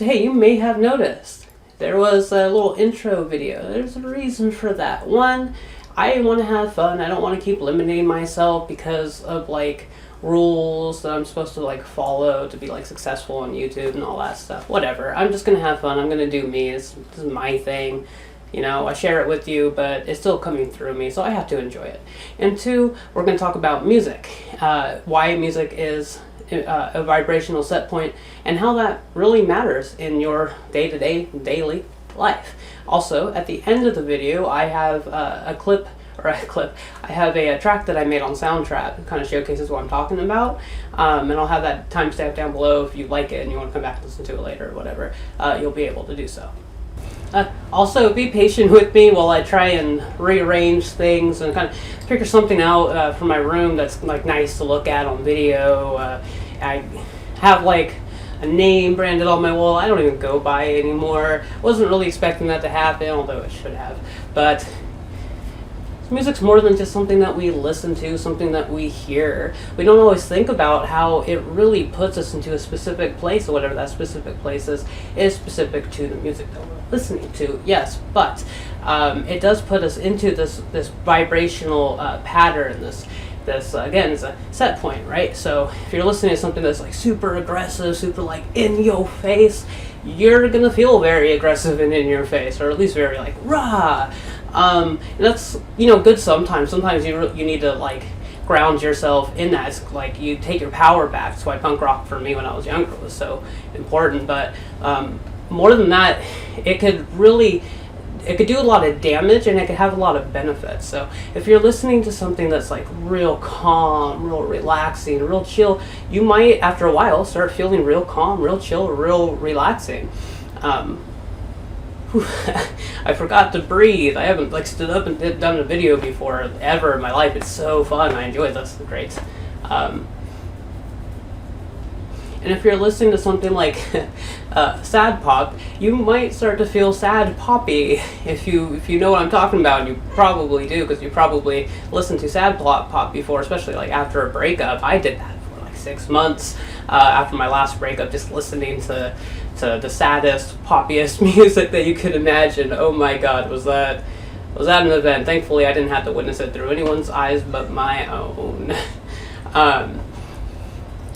So hey, you may have noticed there was a little intro video. There's a reason for that. One, I want to have fun. I don't want to keep limiting myself because of like rules that I'm supposed to like follow to be like successful on YouTube and all that stuff. Whatever. I'm just gonna have fun. I'm gonna do me. This is my thing. You know, I share it with you, but it's still coming through me, so I have to enjoy it. And two, we're going to talk about music, why music is a vibrational set point, and how that really matters in your day-to-day, daily life. Also, at the end of the video, I have I have a track that I made on Soundtrap. It kind of showcases what I'm talking about, and I'll have that timestamp down below if you like it and you want to come back and listen to it later or whatever. You'll be able to do so. Also, be patient with me while I try and rearrange things and kind of figure something out for my room that's like nice to look at on video. I have like a name branded on my wall. I don't even go by it anymore. Wasn't really expecting that to happen, although it should have. But music's more than just something that we listen to, something that we hear. We don't always think about how it really puts us into a specific place, or whatever that specific place is specific to the music that we're listening to, yes, but it does put us into this vibrational pattern, this again is a set point, right? So if you're listening to something that's like super aggressive, super like in your face, you're gonna feel very aggressive and in your face, or at least very like rah. And that's, you know, good sometimes. Sometimes you need to like ground yourself in that. It's like you take your power back. That's why punk rock for me when I was younger was so important. But more than that, it could do a lot of damage, and it could have a lot of benefits. So if you're listening to something that's like real calm, real relaxing, real chill, you might after a while start feeling real calm, real chill, real relaxing. I forgot to breathe. I haven't like stood up and done a video before ever in my life. It's so fun. I enjoy it. That's great. And if you're listening to something like sad pop, you might start to feel sad poppy. If you know what I'm talking about, and you probably do, because you probably listened to sad pop before, especially like after a breakup. I did that for like 6 months after my last breakup, just listening to the saddest, poppiest music that you could imagine. Oh my God, was that an event? Thankfully, I didn't have to witness it through anyone's eyes but my own.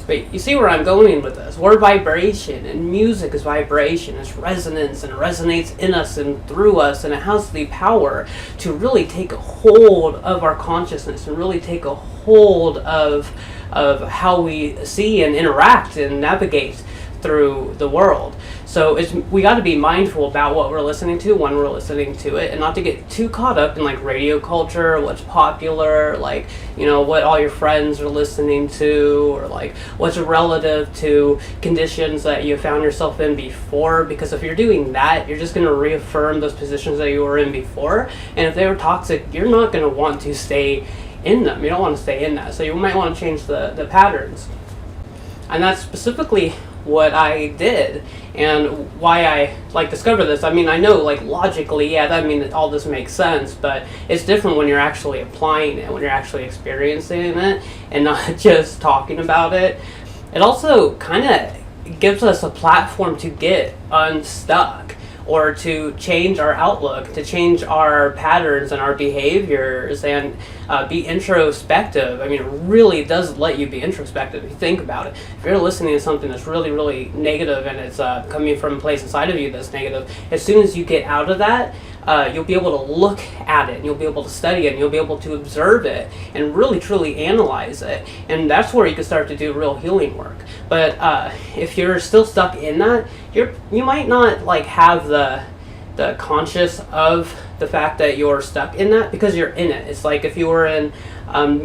But you see where I'm going with this. We're vibration, and music is vibration. It's resonance, and it resonates in us and through us, and it has the power to really take a hold of our consciousness and really take a hold of how we see and interact and navigate through the world. So we got to be mindful about what we're listening to when we're listening to it, and not to get too caught up in like radio culture, what's popular, like, you know, what all your friends are listening to, or like what's relative to conditions that you found yourself in before. Because if you're doing that, you're just going to reaffirm those positions that you were in before, and if they were toxic, you're not going to want to stay in them. You don't want to stay in that, so you might want to change the patterns. And that's specifically what I did, and why I like discovered this. I mean, I know like logically, yeah, I mean all this makes sense, but it's different when you're actually applying it, when you're actually experiencing it, and not just talking about it. It also kind of gives us a platform to get unstuck, or to change our outlook, to change our patterns and our behaviors, and be introspective. I mean, it really does let you be introspective if you think about it. If you're listening to something that's really, really negative, and it's coming from a place inside of you that's negative, as soon as you get out of that, you'll be able to look at it, and you'll be able to study it, and you'll be able to observe it, and really, truly analyze it. And that's where you can start to do real healing work. But if you're still stuck in that, you might not like have the conscious of the fact that you're stuck in that, because you're in it. It's like if you were in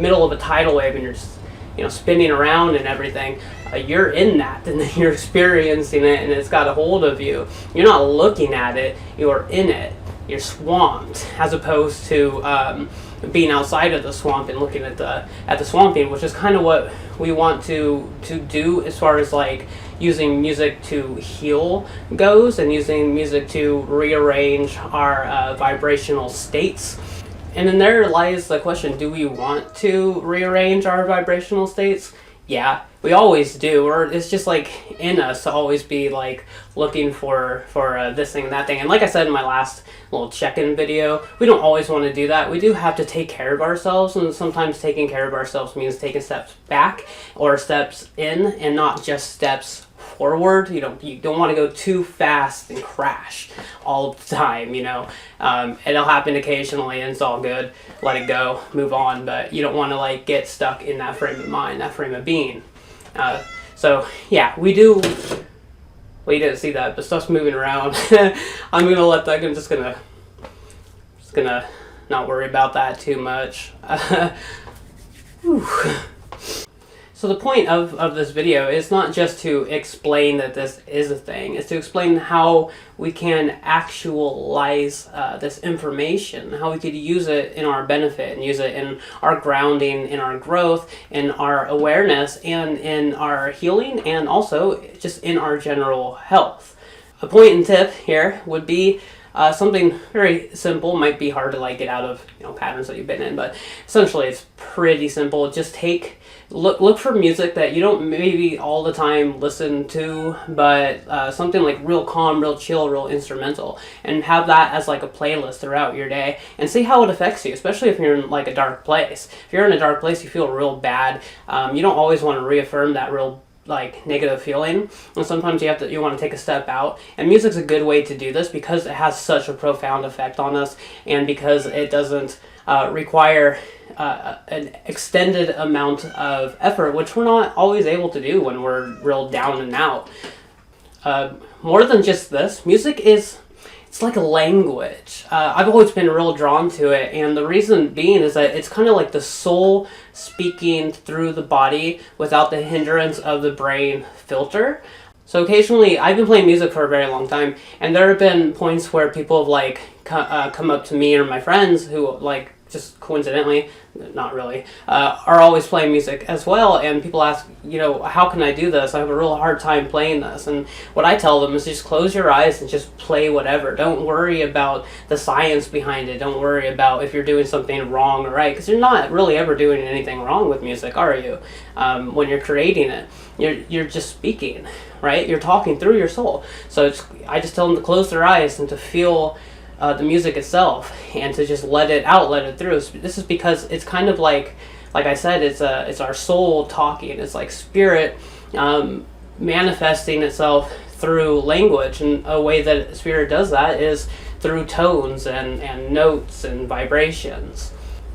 middle of a tidal wave and you're just, you know, spinning around and everything. You're in that, and then you're experiencing it, and it's got a hold of you. You're not looking at it, you're in it. You're swamped, as opposed to being outside of the swamp and looking at the swamping, which is kind of what we want to do as far as like using music to heal goes, and using music to rearrange our vibrational states. And then there lies the question, do we want to rearrange our vibrational states? Yeah, we always do. Or it's just like in us to always be like looking for this thing and that thing. And like I said in my last little check-in video, we don't always want to do that. We do have to take care of ourselves, and sometimes taking care of ourselves means taking steps back or steps in, and not just steps forward. You don't want to go too fast and crash all the time. It'll happen occasionally, and it's all good. Let it go, move on. But you don't want to like get stuck in that frame of mind, that frame of being. So yeah, we do. Well, you didn't see that, but stuff's moving around. I'm gonna let that. I'm just gonna not worry about that too much. So the point of this video is not just to explain that this is a thing, it's to explain how we can actualize this information, how we could use it in our benefit and use it in our grounding, in our growth, in our awareness, and in our healing, and also just in our general health. A point and tip here would be something very simple. Might be hard to like get out of patterns that you've been in, but essentially it's pretty simple. Just look for music that you don't maybe all the time listen to, but something like real calm, real chill, real instrumental, and have that as like a playlist throughout your day, and see how it affects you, especially if you're in like a dark place. If you're in a dark place, you feel real bad. You don't always want to reaffirm that real like negative feeling, and sometimes you want to take a step out, and music's a good way to do this because it has such a profound effect on us, and because it doesn't require an extended amount of effort, which we're not always able to do when we're real down and out. More than just this, music it's like a language. I've always been real drawn to it, and the reason being is that it's kind of like the soul speaking through the body without the hindrance of the brain filter. So occasionally, I've been playing music for a very long time, and there have been points where people have like come up to me or my friends who like just coincidentally, not really, are always playing music as well, and people ask, how can I do this? I have a real hard time playing this, and what I tell them is just close your eyes and just play whatever. Don't worry about the science behind it. Don't worry about if you're doing something wrong or right, because you're not really ever doing anything wrong with music, are you? When you're creating it, you're just speaking, right? You're talking through your soul. So I just tell them to close their eyes and to feel the music itself, and to just let it out, let it through. This is because it's kind of like I said, it's our soul talking. It's like spirit manifesting itself through language, and a way that spirit does that is through tones and notes and vibrations.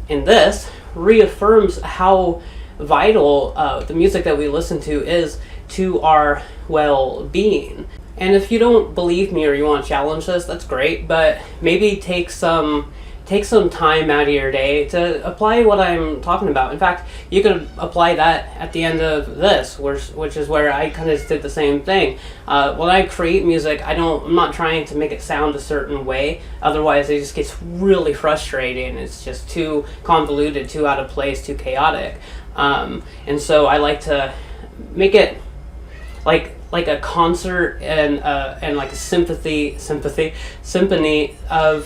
And this reaffirms how vital the music that we listen to is to our well-being. And if you don't believe me or you want to challenge this, that's great, but maybe take some time out of your day to apply what I'm talking about. In fact, you could apply that at the end of this, which is where I kind of did the same thing. When I create music, I'm not trying to make it sound a certain way, otherwise it just gets really frustrating. It's just too convoluted, too out of place, too chaotic. And so I like to make it like a concert and like a symphony of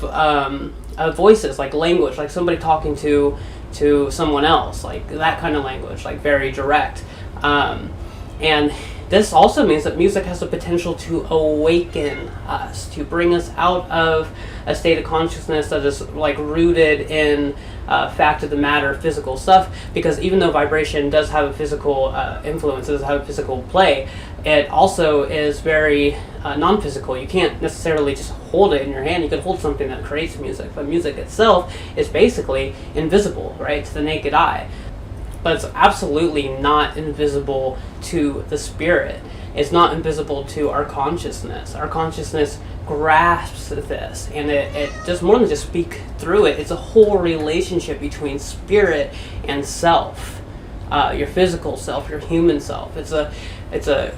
voices, like language, like somebody talking to someone else, like that kind of language, like very direct. And this also means that music has the potential to awaken us, to bring us out of a state of consciousness that is like rooted in fact of the matter, physical stuff, because even though vibration does have a physical influence, it does have a physical play, it also is very non-physical. You can't necessarily just hold it in your hand. You could hold something that creates music, but music itself is basically invisible, right, to the naked eye. But it's absolutely not invisible to the spirit. It's not invisible to our consciousness. Our consciousness grasps this, and it does more than just speak through it. It's a whole relationship between spirit and self, your physical self, your human self. It's a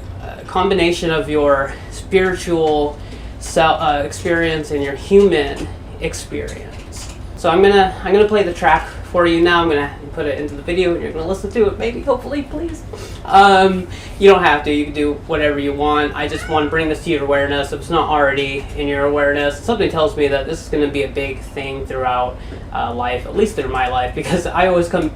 combination of your spiritual experience and your human experience. So I'm gonna play the track for you now. I'm gonna put it into the video, and you're gonna listen to it, maybe, hopefully, please. You don't have to. You can do whatever you want. I just want to bring this to your awareness. If it's not already in your awareness, something tells me that this is going to be a big thing throughout life, at least through my life, because I always come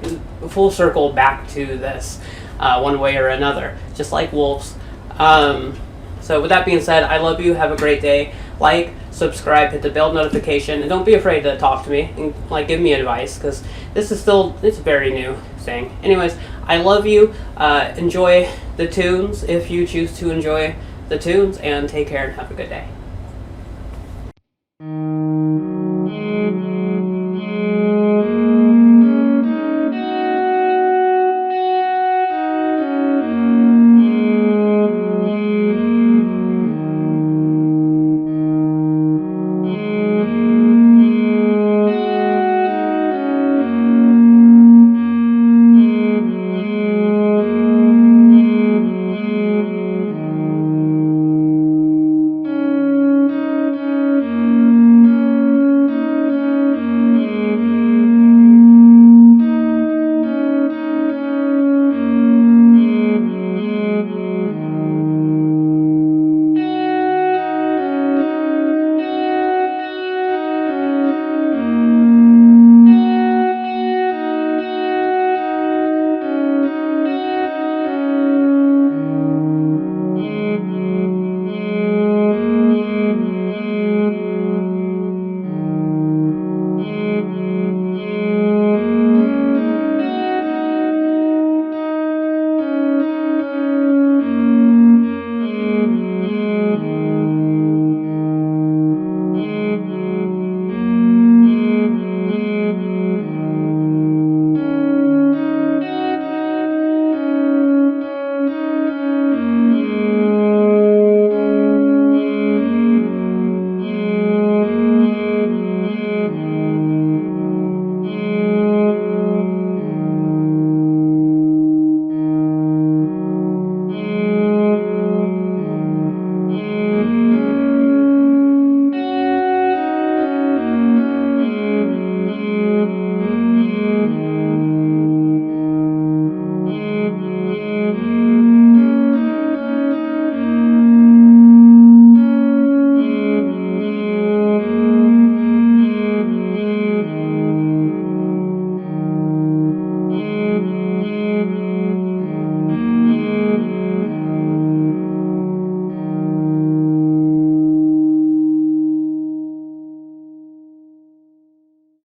full circle back to this. one way or another, just like wolves. So with that being said, I love you. Have a great day. Like, subscribe, hit the bell notification, and don't be afraid to talk to me and like give me advice, because this is still, it's a very new thing. Anyways, I love you. Enjoy the tunes if you choose to enjoy the tunes, and take care and have a good day.